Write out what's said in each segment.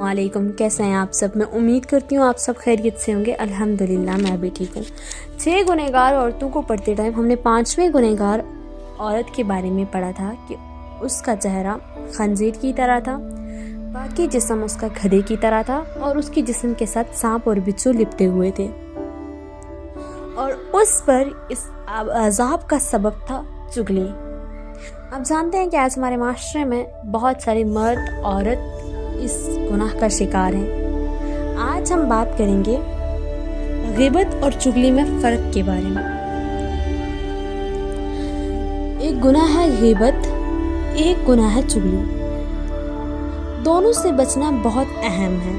वालेकुम, कैसे हैं आप सब। मैं उम्मीद करती हूँ आप सब खैरियत से होंगे। अल्हम्दुलिल्लाह मैं भी ठीक हूँ। 6 गुनहगार औरतों को पढ़ते टाइम हमने 5वें गुनहगार औरत के बारे में पढ़ा था कि उसका चेहरा खंजीर की तरह था, बाकी जिस्म उसका गधे की तरह था और उसके जिस्म के साथ सांप और बिच्छू लिपटे हुए थे और उस पर इस अज़ाब का सबब था चुगली। आप जानते हैं कि आज हमारे माशरे में बहुत सारे मर्द औरत इस गुनाह का शिकार हैं। आज हम बात करेंगे ग़ीबत और चुगली में फ़र्क के बारे में। एक गुनाह है ग़ीबत, एक गुनाह है चुगली। दोनों से बचना बहुत अहम है,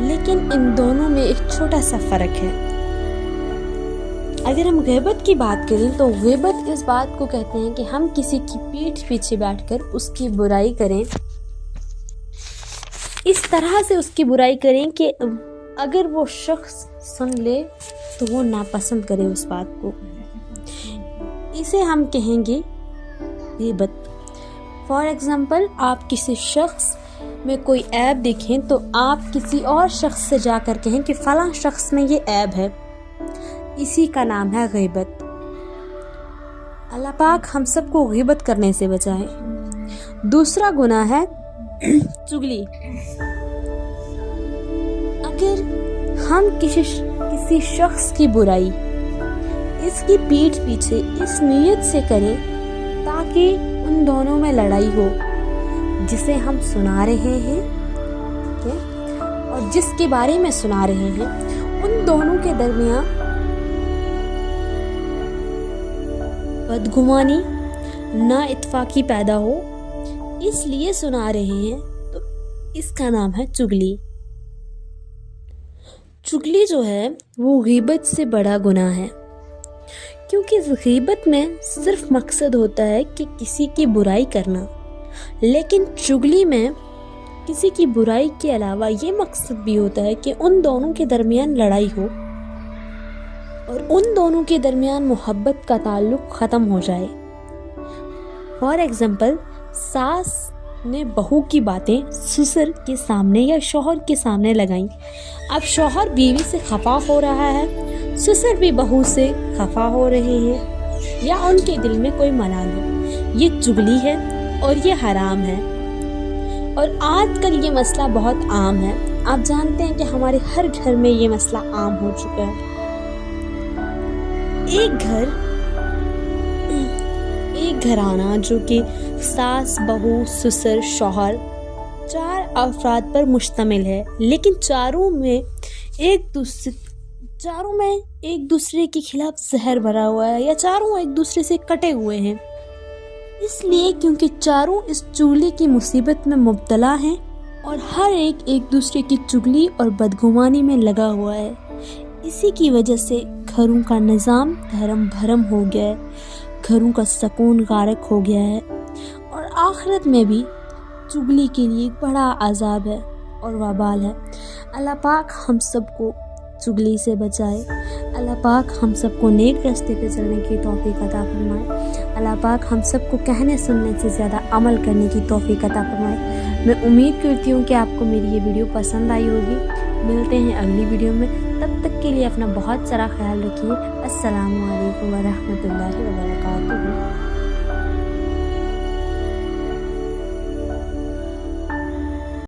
लेकिन इन दोनों में एक छोटा सा फ़र्क है। अगर हम ग़ीबत की बात करें तो ग़ीबत इस बात को कहते हैं कि हम किसी की पीठ पीछे बैठकर उसकी बुराई करें, इस तरह से उसकी बुराई करें कि अगर वो शख्स सुन ले तो वो नापसंद करे उस बात को। इसे हम कहेंगे ग़ीबत। फॉर एग्ज़ाम्पल, आप किसी शख्स में कोई ऐब देखें तो आप किसी और शख्स से जाकर कहें कि फ़लाँ शख्स में ये ऐब है, इसी का नाम है ग़ीबत। अल्लाह पाक हम सबको ग़ीबत करने से बचाए। दूसरा गुनाह है चुगली। अगर हम किसी शख्स की बुराई इसकी पीठ पीछे इस नीयत से करें ताकि उन दोनों में लड़ाई हो, जिसे हम सुना रहे हैं और जिसके बारे में सुना रहे हैं, उन दोनों के दरमियान बदगुमानी ना इत्फाकी पैदा हो, इसलिए सुना रहे हैं, तो इसका नाम है चुगली। चुगली जो है वो ग़ीबत से बड़ा गुनाह है, क्योंकि ग़ीबत में सिर्फ मकसद होता है कि किसी की बुराई करना, लेकिन चुगली में किसी की बुराई के अलावा ये मकसद भी होता है कि उन दोनों के दरमियान लड़ाई हो और उन दोनों के दरमियान मोहब्बत का ताल्लुक़ ख़त्म हो जाए। फॉर एग्ज़ाम्पल, सास ने बहू की बातें ससुर के सामने या शौहर के सामने लगाई। अब शौहर बीवी से खफा हो रहा है, ससुर भी बहू से खफा हो रहे हैं, या उनके दिल में कोई मलाल है। ये चुगली है और ये हराम है। और आजकल ये मसला बहुत आम है। आप जानते हैं कि हमारे हर घर में ये मसला आम हो चुका है। एक घराना जो कि सास, बहू, ससुर, शौहर 4 अफराद पर मुश्तमिल है, लेकिन चारों में एक दूसरे के खिलाफ जहर भरा हुआ है या चारों एक दूसरे से कटे हुए हैं, इसलिए क्योंकि चारों इस चुगली की मुसीबत में मुब्तला हैं और हर एक दूसरे की चुगली और बदगुमानी में लगा हुआ है। इसी की वजह से घरों का निज़ाम धर्म भरम हो गया है, घरों का सुकून गारक हो गया है और आखिरत में भी चुगली के लिए बड़ा अज़ाब है और वबाल है। अल्लाह पाक हम सबको चुगली से बचाए। अल्लाह पाक हम सबको नेक रास्ते पे चलने की तौफीक अता फरमाए। अल्लाह पाक हम सबको कहने सुनने से ज़्यादा अमल करने की तौफीक अता फरमाए। मैं उम्मीद करती हूँ कि आपको मेरी ये वीडियो पसंद आई होगी। मिलते हैं अगली वीडियो में, तब तक के लिए अपना बहुत सारा ख्याल रखिए। अस्सलामु अलैकुम व रहमतुल्लाहि व बरकातुहू।